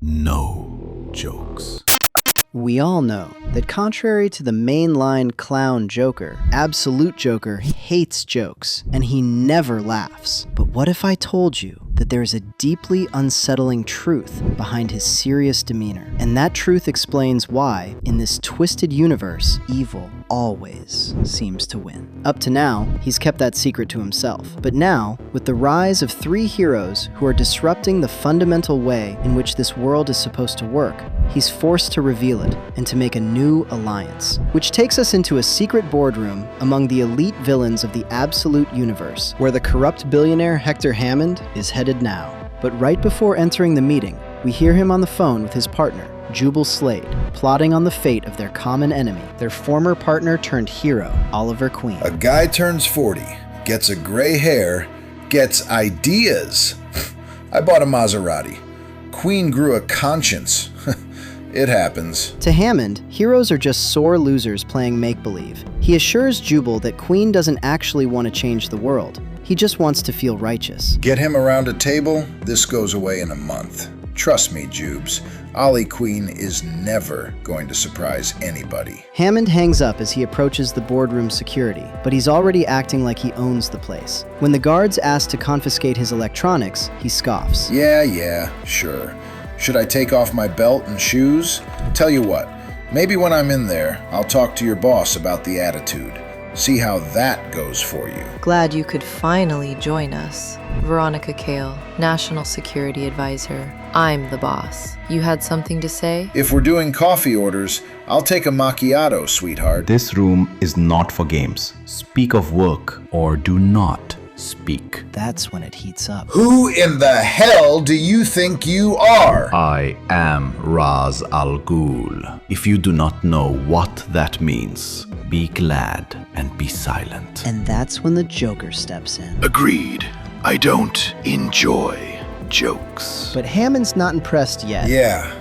no jokes. We all know that contrary to the mainline clown Joker, Absolute Joker hates jokes, and he never laughs. But what if I told you that there is a deeply unsettling truth behind his serious demeanor? And that truth explains why, in this twisted universe, evil always seems to win. Up to now, he's kept that secret to himself. But now, with the rise of 3 heroes who are disrupting the fundamental way in which this world is supposed to work, he's forced to reveal it and to make a new alliance. Which takes us into a secret boardroom among the elite villains of the Absolute Universe, where the corrupt billionaire Hector Hammond is headed now. But right before entering the meeting, we hear him on the phone with his partner, Jubal Slade, plotting on the fate of their common enemy, their former partner turned hero, Oliver Queen. A guy turns 40, gets a gray hair, gets ideas. I bought a Maserati. Queen grew a conscience. It happens. To Hammond, heroes are just sore losers playing make-believe. He assures Jubal that Queen doesn't actually want to change the world. He just wants to feel righteous. Get him around a table, this goes away in a month. Trust me, Jubes, Ollie Queen is never going to surprise anybody. Hammond hangs up as he approaches the boardroom security, but he's already acting like he owns the place. When the guards ask to confiscate his electronics, he scoffs. Yeah, sure. Should I take off my belt and shoes? Tell you what, maybe when I'm in there, I'll talk to your boss about the attitude. See how that goes for you. Glad you could finally join us. Veronica Kale, National Security Advisor. I'm the boss. You had something to say? If we're doing coffee orders, I'll take a macchiato, sweetheart. This room is not for games. Speak of work or do not speak. That's when it heats up. Who in the hell do you think you are? I am Raz Al Ghul. If you do not know what that means, be glad and be silent. And that's when the Joker steps in. Agreed. I don't enjoy jokes. But Hammond's not impressed yet. Yeah,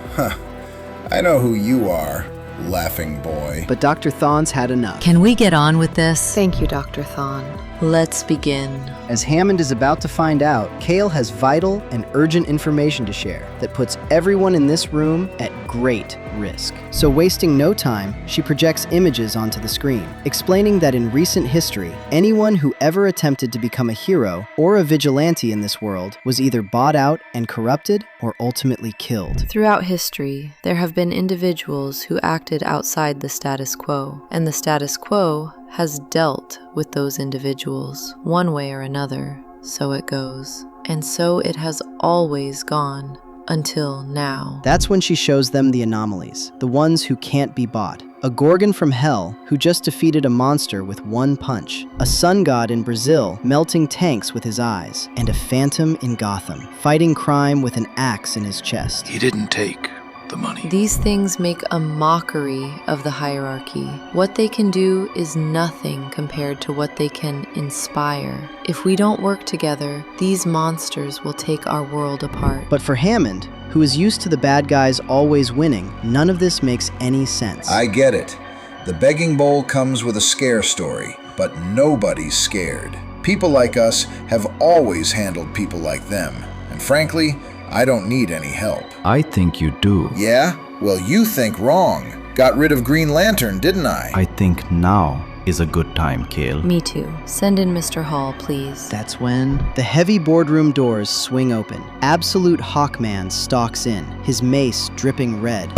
I know who you are, laughing boy. But Dr. Thon's had enough. Can we get on with this? Thank you, Dr. Thon. Let's begin. As Hammond is about to find out, Kale has vital and urgent information to share that puts everyone in this room at great risk. So wasting no time, she projects images onto the screen, explaining that in recent history, anyone who ever attempted to become a hero or a vigilante in this world was either bought out and corrupted or ultimately killed. Throughout history, there have been individuals who acted outside the status quo, and the status quo has dealt with those individuals one way or another, so it goes. And so it has always gone until now. That's when she shows them the anomalies, the ones who can't be bought. A Gorgon from hell who just defeated a monster with one punch, a sun god in Brazil melting tanks with his eyes, and a phantom in Gotham fighting crime with an axe in his chest. He didn't take the money. These things make a mockery of the hierarchy. What they can do is nothing compared to what they can inspire. If we don't work together, these monsters will take our world apart. But for Hammond, who is used to the bad guys always winning, none of this makes any sense. I get it. The begging bowl comes with a scare story, but nobody's scared. People like us have always handled people like them, and frankly, I don't need any help. I think you do. Yeah? Well, you think wrong. Got rid of Green Lantern, didn't I? I think now is a good time, Kale. Me too. Send in Mr. Hall, please. That's when the heavy boardroom doors swing open. Absolute Hawkman stalks in, his mace dripping red,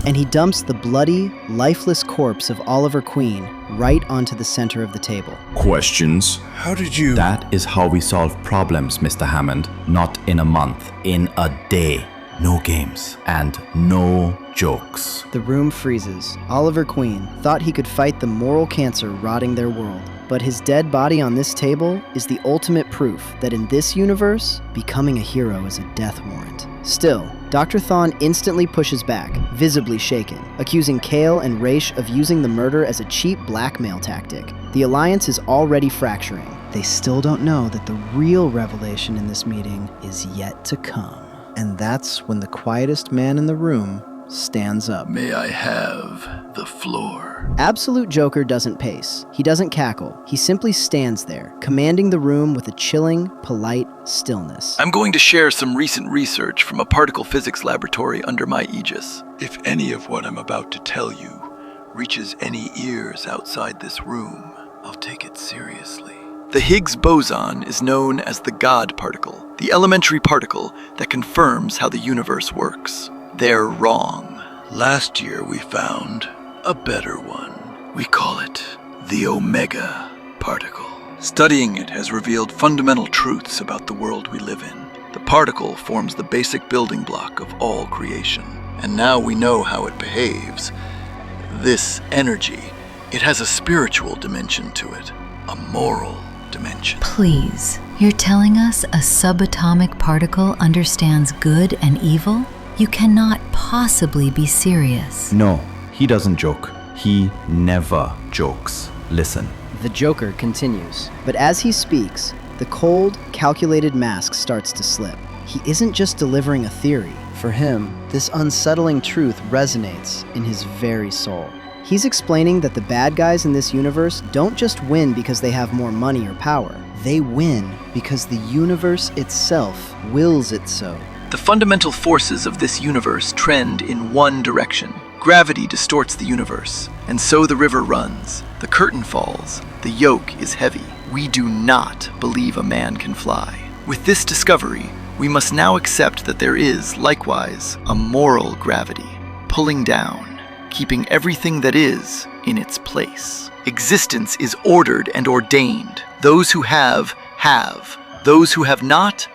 and he dumps the bloody, lifeless corpse of Oliver Queen right onto the center of the table. Questions? How did you... That is how we solve problems, Mr. Hammond. Not in a month, in a day. No games and no jokes. The room freezes. Oliver Queen thought he could fight the moral cancer rotting their world. But his dead body on this table is the ultimate proof that in this universe, becoming a hero is a death warrant. Still, Dr. Thon instantly pushes back, visibly shaken, accusing Kale and Raish of using the murder as a cheap blackmail tactic. The alliance is already fracturing. They still don't know that the real revelation in this meeting is yet to come. And that's when the quietest man in the room stands up. May I have the floor? Absolute Joker doesn't pace. He doesn't cackle. He simply stands there, commanding the room with a chilling, polite stillness. I'm going to share some recent research from a particle physics laboratory under my aegis. If any of what I'm about to tell you reaches any ears outside this room, I'll take it seriously. The Higgs boson is known as the God particle, the elementary particle that confirms how the universe works. They're wrong. Last year we found a better one. We call it the Omega particle. Studying it has revealed fundamental truths about the world we live in. The particle forms the basic building block of all creation, and now we know how it behaves. This energy, it has a spiritual dimension to it, a moral dimension. Please, you're telling us a subatomic particle understands good and evil? You cannot possibly be serious. No, he doesn't joke. He never jokes. Listen. The Joker continues. But as he speaks, the cold, calculated mask starts to slip. He isn't just delivering a theory. For him, this unsettling truth resonates in his very soul. He's explaining that the bad guys in this universe don't just win because they have more money or power. They win because the universe itself wills it so. The fundamental forces of this universe trend in one direction. Gravity distorts the universe, and so the river runs. The curtain falls. The yoke is heavy. We do not believe a man can fly. With this discovery, we must now accept that there is, likewise, a moral gravity, pulling down, keeping everything that is in its place. Existence is ordered and ordained. Those who have. Those who have not.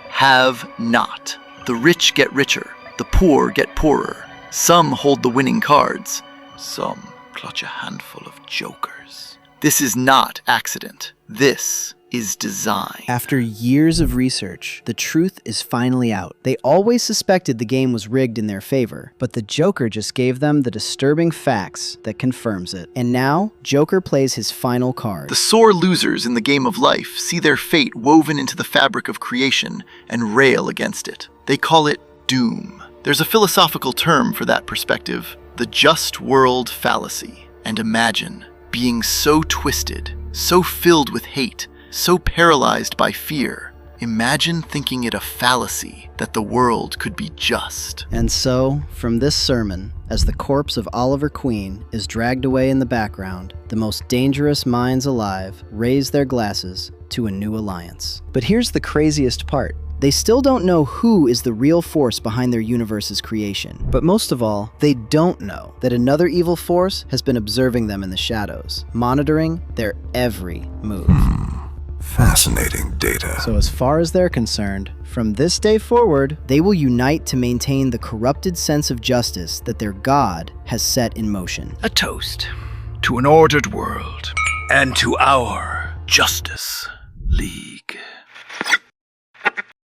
The rich get richer. The poor get poorer. Some hold the winning cards. Some clutch a handful of jokers. This is not accident. This is design. After years of research, the truth is finally out. They always suspected the game was rigged in their favor, but the Joker just gave them the disturbing facts that confirms it. And now, Joker plays his final card. The sore losers in the game of life see their fate woven into the fabric of creation and rail against it. They call it doom. There's a philosophical term for that perspective, the just world fallacy. And imagine being so twisted, so filled with hate, so paralyzed by fear. Imagine thinking it a fallacy that the world could be just. And so, from this sermon, as the corpse of Oliver Queen is dragged away in the background, the most dangerous minds alive raise their glasses to a new alliance. But here's the craziest part. They still don't know who is the real force behind their universe's creation. But most of all, they don't know that another evil force has been observing them in the shadows, monitoring their every move. Fascinating data. So as far as they're concerned, from this day forward, they will unite to maintain the corrupted sense of justice that their God has set in motion. A toast to an ordered world and to our Justice League.